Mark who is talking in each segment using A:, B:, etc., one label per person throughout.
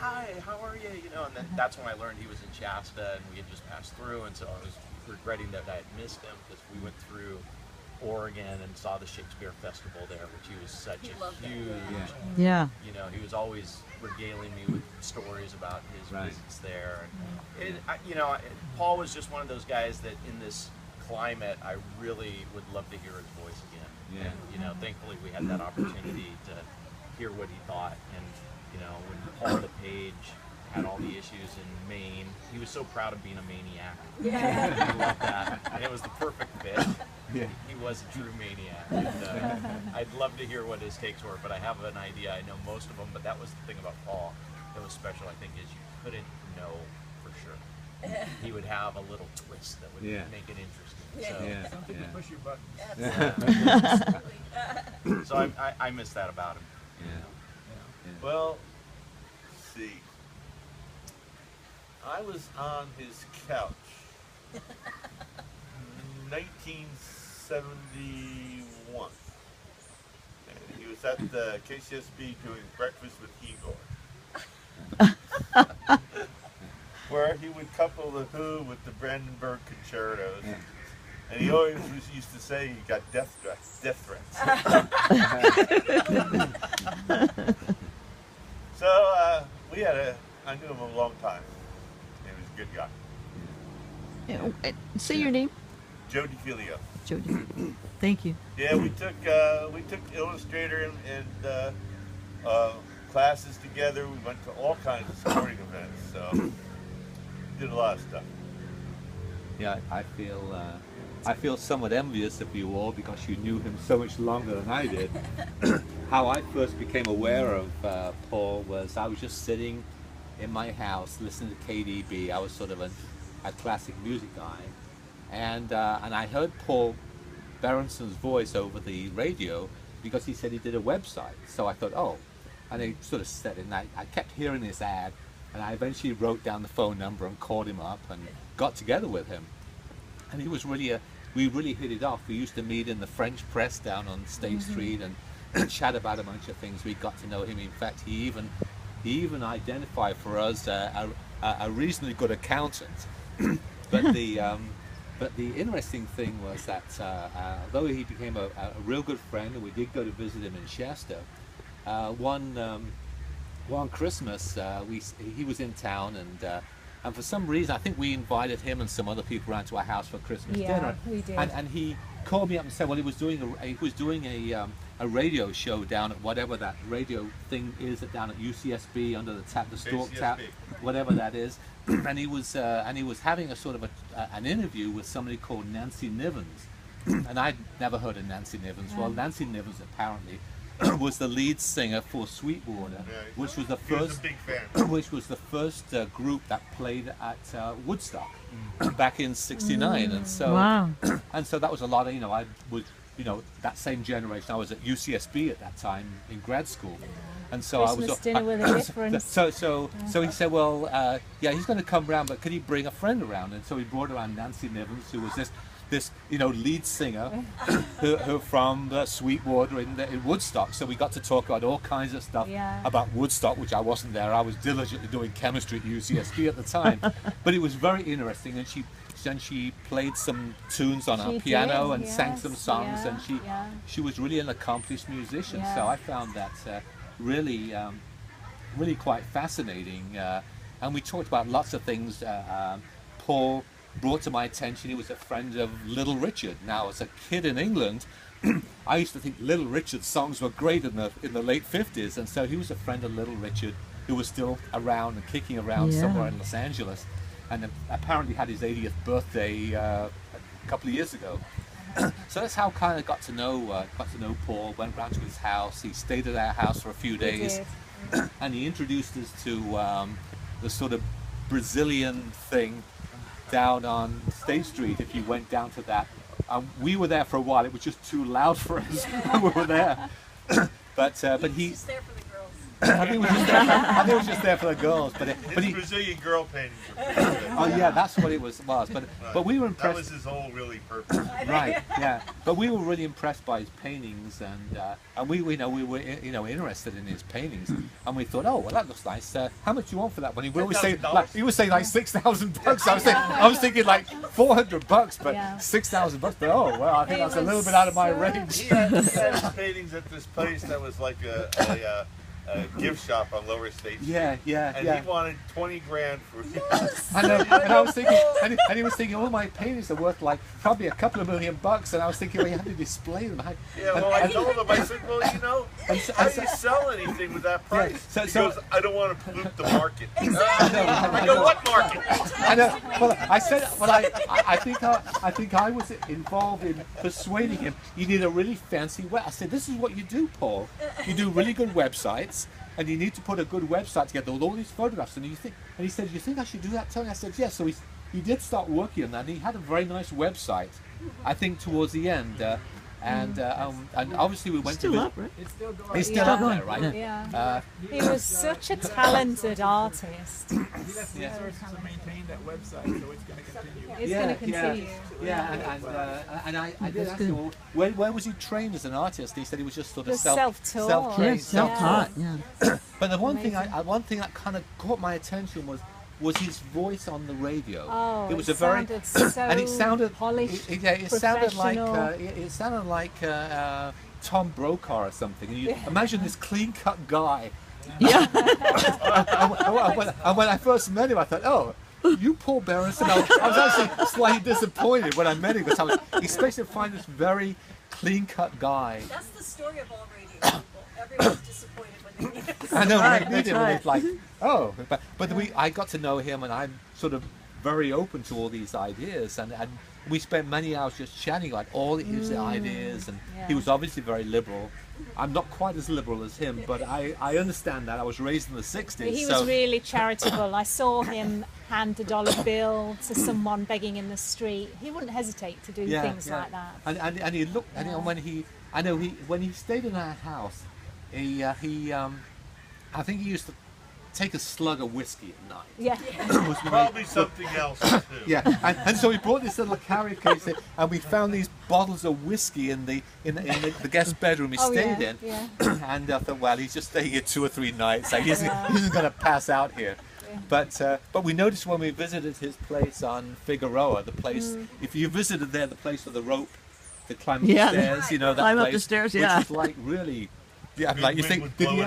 A: hi, how are you? You know, and then that's when I learned he was in Shasta, and we had just passed through, and so I was regretting that I had missed him because we went through Oregon and saw the Shakespeare Festival there, which he was such a huge,
B: Yeah.
A: you know, he was always regaling me with stories about his visits there. And you know, Paul was just one of those guys that in this climate, I really would love to hear his voice again.
C: Yeah.
A: And, you know, thankfully we had that opportunity to hear what he thought. And, you know, when Paul LePage had all the issues in Maine, he was so proud of being a maniac.
D: Yeah.
A: I love that. And it was the perfect fit.
C: Yeah.
A: He was a true maniac. And, I'd love to hear what his takes were, but I have an idea. I know most of them, but that was the thing about Paul that was special, I think, is you couldn't know for sure. He would have a little twist that would make it interesting.
E: Something to push your buttons.
D: Absolutely.
A: So I miss that about him.
F: Well, let's see. I was on his couch in 1971. And he was at the KCSB doing Breakfast with Igor. Where he would couple the Who with the Brandenburg concertos. And he always used to say he got death threats. So we had I knew him a long time. He was a good guy.
B: Say your name.
F: Joe DeFilio.
B: Jody. Thank you.
F: Yeah, we took Illustrator and classes together. We went to all kinds of sporting events. So did a lot of stuff.
C: Yeah, I feel somewhat envious of you all because you knew him so much longer than I did. How I first became aware of Paul was I was just sitting in my house listening to KDB. I was sort of a classic music guy, and I heard Paul Berenson's voice over the radio because he said he did a website. So I thought, oh, and he sort of said it, and I kept hearing this ad, and I eventually wrote down the phone number and called him up and got together with him. And he was really we really hit it off. We used to meet in the French press down on State Street and chat about a bunch of things. We got to know him. In fact, he even identified for us a reasonably good accountant. But the interesting thing was that though he became a real good friend, and we did go to visit him in Shasta, one Christmas he was in town, and for some reason I think we invited him and some other people around to our house for Christmas dinner.
D: We did.
C: And he called me up and said, well, he was doing a radio show down at whatever that radio thing is down at UCSB under the Stork Tap, whatever that is. And he was having a sort of an interview with somebody called Nancy Nivens. And I'd never heard of Nancy Nivens. Well, Nancy Nivens apparently was the lead singer for Sweetwater, which was the first group that played at Woodstock back in '69, and so and so that was a lot of I was that same generation. I was at UCSB at that time in grad school, and so
D: Christmas
C: I was
D: dinner with a difference.
C: So he said, well, he's going to come around, but could he bring a friend around? And so he brought around Nancy Nivens, who was this lead singer who from Sweetwater in Woodstock. So we got to talk about all kinds of stuff about Woodstock, which I wasn't there. I was diligently doing chemistry at UCSB at the time. But it was very interesting, and she played some tunes on her piano and sang some songs, and she was really an accomplished musician. So I found that really quite fascinating. And we talked about lots of things. Paul brought to my attention he was a friend of Little Richard. Now, as a kid in England, I used to think Little Richard's songs were great in the late 50s, and so he was a friend of Little Richard who was still around and kicking around somewhere in Los Angeles, and apparently had his 80th birthday a couple of years ago. So that's how I kind of got to know Paul. Went round to his house. He stayed at our house for a few days, and he introduced us to the sort of Brazilian thing down on State Street. If you went down to that, we were there for a while. It was just too loud for us when we were there. But he
D: just there for the girls.
C: I think it was just there for the girls. But
F: His Brazilian girl paintings are pretty good.
C: oh yeah, that's what it was. But we were impressed.
F: That was his whole really purpose.
C: Right, yeah. But we were really impressed by his paintings, and we were interested in his paintings, and we thought, oh well, that looks nice. How much do you want for that one? He would say like $6,000. I was thinking like $400, but $6,000. But oh well, I think that's a little bit out of my range.
F: He had paintings at this place that was like a gift shop on Lower State Street.
C: Yeah.
F: And he wanted 20 grand for it.
C: I know, and I was thinking, and he was thinking, all my paintings are worth like probably a couple of $1 million, and I was thinking, well, you have to display them.
F: I told him, I said, well, how do you sell anything with that price?
C: Yeah,
F: he goes, I don't want to pollute the market.
D: Exactly.
F: I go, what market?
C: I know. Well, I said, well, I think I was involved in persuading him. You need a really fancy web. I said, this is what you do, Paul. You do really good websites, and you need to put a good website together with all these photographs. And he said, you think I should do that, Tony? I said, yes. So he did start working on that. And he had a very nice website, I think, towards the end. And obviously we went
B: Still
C: to
B: up, right?
E: It's still going.
C: He's still up there, right?
D: Yeah. He was such a talented artist.
E: He left resources to maintain that website, so it's going to continue.
D: It's going to continue.
C: And I did ask him, well, where was he trained as an artist? He said he was just sort of
D: Just self-taught.
C: self-trained.
B: Yeah, self-taught. Yeah.
C: But the one
D: Amazing.
C: thing that kind of caught my attention was his voice on the radio.
D: Oh,
C: it was
D: it
C: a very
D: sounded so
C: and it sounded
D: polished,
C: it sounded like
D: professional.
C: Tom Brokaw or something. And you imagine this clean-cut guy.
B: Yeah.
C: And when I first met him, I thought, oh, you Paul Berenson. I was actually slightly disappointed when I met him because I was expecting to find this very clean-cut guy.
G: That's the story of all radio people. Everyone's disappointed when they meet us.
C: I know,
B: Right,
C: when I met him,
B: that's
C: it's like, oh, but I got to know him, and I'm sort of very open to all these ideas, and we spent many hours just chatting like all his ideas, and he was obviously very liberal. I'm not quite as liberal as him, but I understand that. I was raised in the 60s.
D: He was really charitable. I saw him hand a dollar bill to someone begging in the street. He wouldn't hesitate to do things like that.
C: And he looked, and when he stayed in our house, I think he used to take a slug of whiskey at night.
D: Yeah.
F: Probably something else too.
C: Yeah, and so we brought this little carry case in, and we found these bottles of whiskey in the guest bedroom he stayed in.
D: Yeah.
C: And I thought, well, he's just staying here 2 or 3 nights. Like, he isn't going to pass out here.
D: Yeah.
C: But we noticed when we visited his place on Figueroa, the place, if you visited there, the place with the rope to climb up the stairs, you know, that
B: climb
C: place,
B: up the stairs,
C: which is like really. Yeah, like you think, did he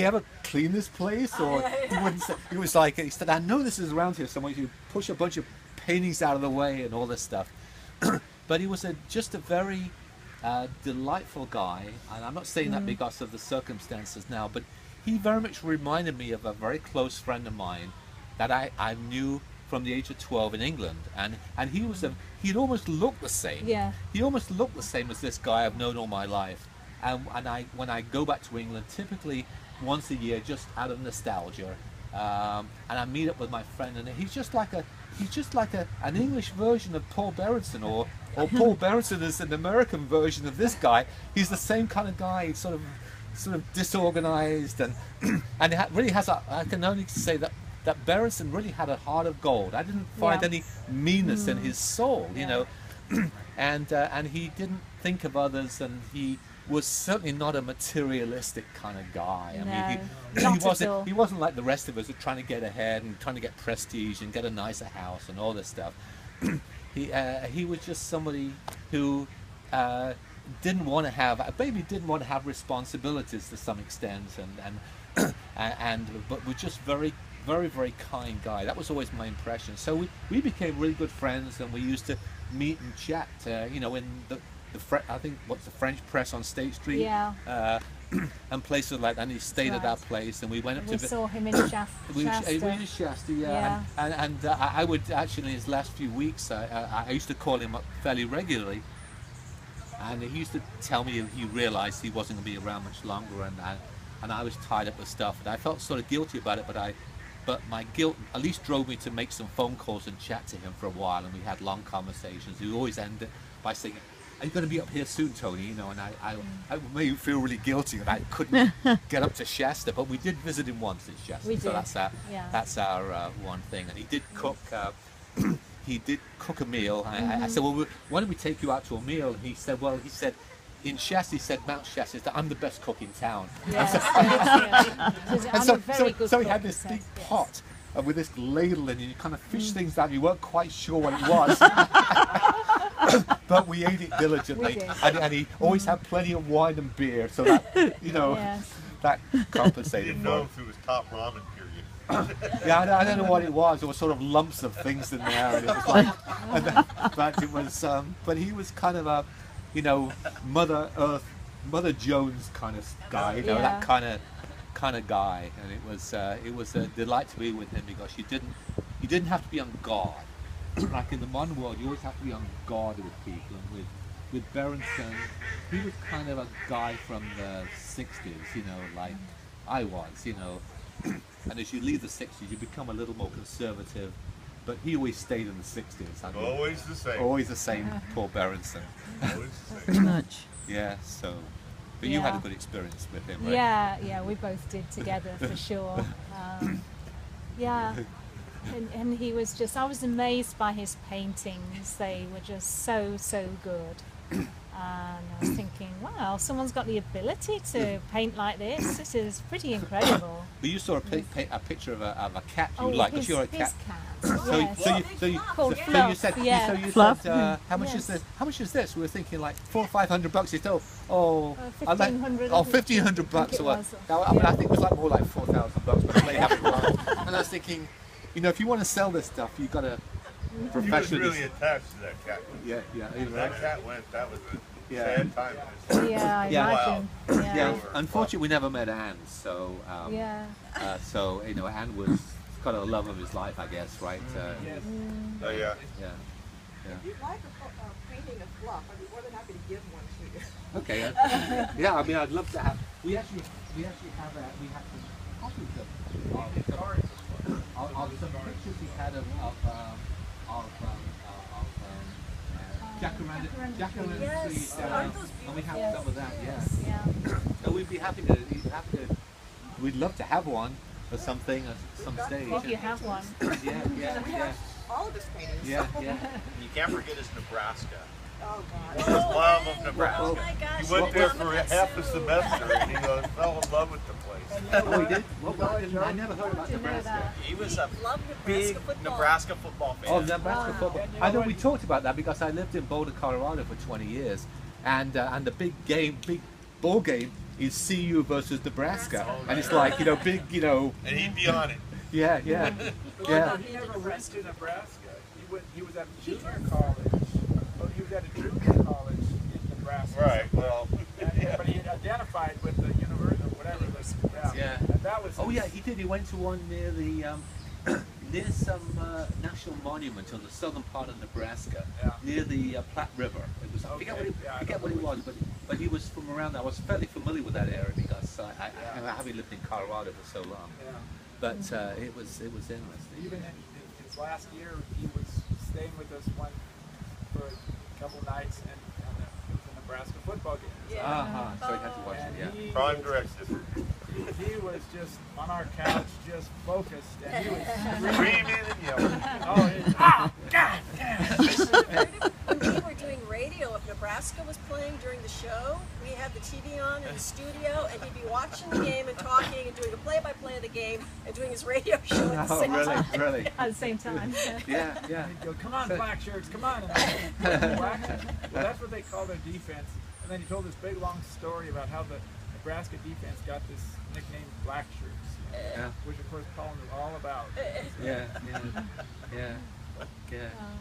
C: ever clean this place, or he wouldn't say? He was like, he said, I know this is around here somewhere. You push a bunch of paintings out of the way and all this stuff. But he was just a very delightful guy, and I'm not saying that because of the circumstances now, but he very much reminded me of a very close friend of mine that I knew from the age of 12 in England, and he'd almost looked the same.
D: Yeah.
C: He almost looked the same as this guy I've known all my life. And when I go back to England, typically once a year, just out of nostalgia, and I meet up with my friend, and he's just like an English version of Paul Berenson, or Paul Berenson is an American version of this guy. He's the same kind of guy, sort of disorganized, and and it really has I can only say that Berenson really had a heart of gold. I didn't find any meanness in his soul, you know, and he didn't think of others, and he was certainly not a materialistic kind of guy. He wasn't like the rest of us, trying to get ahead and trying to get prestige and get a nicer house and all this stuff. He was just somebody who didn't want to have responsibilities to some extent, but was just very, very, very kind guy. That was always my impression. So we became really good friends, and we used to meet and chat, you know, in I think what's the French Press on State Street, and places like that. And he stayed at that place, and we went up to.
D: We saw him in Shasta.
C: We in Shasta, and I would actually in his last few weeks, I used to call him up fairly regularly, and he used to tell me he realised he wasn't going to be around much longer, and I was tied up with stuff, and I felt sort of guilty about it, but my guilt at least drove me to make some phone calls and chat to him for a while, and we had long conversations. We always ended by saying, are you going to be up here soon, Tony? You know, and I made you feel really guilty that I couldn't get up to Shasta, but we did visit him once at Shasta.
D: We
C: so
D: did,
C: that's our one thing. And he did cook. He did cook a meal. I said, well, why don't we take you out to a meal? And he said, well, in Shasta, he said, Mount Shasta, that I'm the best cook in town.
D: Yes,
C: So he had this big pot with this ladle, and you kind of fish things out. You weren't quite sure what it was, but we ate it diligently.
D: We did.
C: And he always had plenty of wine and beer, so that that compensated
F: Didn't
C: for
F: know
C: it.
F: if it was top ramen period.
C: Yeah, I don't know what it was. There were sort of lumps of things in there, and it was like, but it was. But he was kind of a, Mother Earth, Mother Jones kind of guy. That kind of guy, and it was a delight to be with him because you didn't have to be on guard. Like in the modern world, you always have to be on guard with people, and with Berenson, he was kind of a guy from the 60s, like I was, and as you leave the 60s, you become a little more conservative, but he always stayed in the 60s. I mean,
F: Always the same.
C: always the same, Paul Berenson.
F: Always the same.
B: Pretty much.
C: Yeah, so, but you had a
D: Yeah.
C: good experience with him, right?
D: Yeah, we both did together for sure. Yeah, and he was just, I was amazed by his paintings. They were just so good. And I was thinking, wow, someone's got the ability to paint like this. This is pretty incredible.
C: But you saw a picture of a cat you
D: Oh,
C: like, because
D: his,
C: you're a
D: his
C: cat.
D: cat. Yes.
C: So
D: Called
C: you
D: Fluff,
C: said,
D: yeah.
C: so you
B: Fluff.
C: said, how much
D: Yes.
C: is this? How much is this? We were thinking like $400 or $500. You thought, I like,
D: 1,500.
C: oh, $1,500
D: it
C: or what?
D: was.
C: Now, I mean, I think it was like more like $4,000, but they haven't gone. And I was thinking, if you want to sell this stuff, you've got to
F: He was
C: professionally.
F: really attached to that cat.
C: Yeah,
F: When that cat went, that was a
C: Yeah.
F: sad time. in his life.
D: Yeah, I
C: Yeah.
D: imagine.
C: Yeah,
D: Yeah.
C: unfortunately, we never met Anne, so
D: Yeah.
C: so Anne was kind of the love of his life, I guess, right?
E: Yes.
F: Oh, yeah.
C: Yeah.
G: If you'd like a painting of Fluff, I'd be more than happy to give one to you.
C: Okay. Yeah, I mean, I'd love to have. We actually have some copies of some pictures we had of Jacaranda
G: Yes.
C: trees,
G: Aren't those
C: and we have
D: Yes.
C: some of that. Yeah.
D: Yeah.
C: So we'd be happy to. We'd love to have one or something at some stage.
D: If you have one.
C: Yeah.
G: All of his paintings.
C: Yeah.
A: You can't forget his Nebraska.
G: Oh,
F: His
G: God.
F: love of Nebraska.
G: Oh, my gosh.
F: He went there
G: Mom,
F: for
G: that's
F: half
G: so
F: a
G: cool.
F: semester and he fell in love with the place.
C: Oh, he did? I never heard about
D: Didn't know
C: Nebraska.
D: that.
A: He was a
G: Love
A: big
G: Nebraska football.
A: Nebraska football fan.
C: Oh, Nebraska
D: Wow.
C: football. I know we talked about that because I lived in Boulder, Colorado for 20 years, and the big ball game is CU versus Nebraska, and it's like big,
F: And he'd be on it.
C: yeah.
E: He never went to Nebraska. He was at a junior college. Well, he was at a junior college in Nebraska.
F: Right, well.
E: But he identified with the university or whatever.
C: Yeah.
E: And that was.
C: Oh yeah, he did. He went to one near the near some national monument on the southern part of Nebraska,
E: Yeah.
C: near the Platte River. It was I forget
E: Okay.
C: what
E: Yeah, I
C: forget
E: know
C: what it
E: what
C: was, but he was from around there. I was fairly familiar with that area because I having lived in Colorado for so long.
E: Yeah.
C: But it was interesting.
E: Even in his last year, he was staying with us for a couple nights, and it was a Nebraska football game.
G: Yeah.
C: So he had to watch it. Yeah.
E: And he,
F: Prime directive.
E: he was just on our couch, just focused, and he was screaming.
F: Screaming and yelling.
E: Oh, God damn it.
G: When we were doing radio, if Nebraska was playing during the show, we had the TV on in the studio, and he'd be watching the game and talking and doing a play-by-play of the game and doing his radio show at the
C: Oh,
G: same time.
C: really?
D: At the same time.
C: Yeah.
E: He'd go, come on, black shirts, come on. And black shirts. Well, that's what they call their defense. And then he told this big, long story about how the Nebraska defense got this nickname Black Shirts,
C: Yeah.
E: which, of course, Colin was all about.
C: Yeah.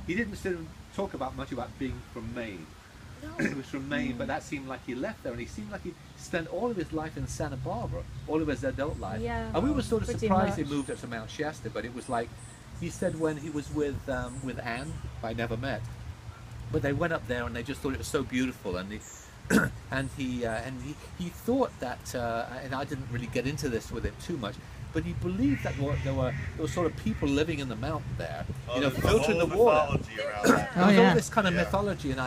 C: He didn't sort of talk about much about being from Maine. He was from Maine, but that seemed like he left there, and he seemed like he spent all of his life in Santa Barbara, all of his adult life.
D: Yeah,
C: And we were sort of
D: pretty
C: surprised he
D: much.
C: moved up to Mount Shasta, but it was like he said when he was with Anne, I never met, but they went up there and they just thought it was so beautiful, and he thought that, and I didn't really get into this with him too much, but but he believed that there were sort of people living in the mountain there,
F: Oh, there's a
C: filtering the
F: whole
C: water.
F: mythology around that.
B: Oh,
C: There was
B: yeah.
C: all this kind of
F: Yeah.
C: mythology, and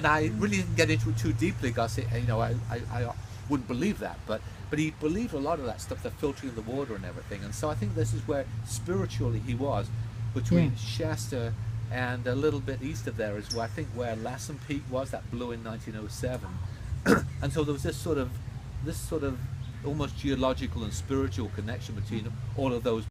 C: I really didn't get into it too deeply because I wouldn't believe that, but he believed a lot of that stuff, the filtering of the water and everything, and so I think this is where spiritually he was, between
B: Yeah.
C: Shasta and a little bit east of there is where I think where Lassen Peak was, that blew in 1907, and so there was this sort of almost geological and spiritual connection between all of those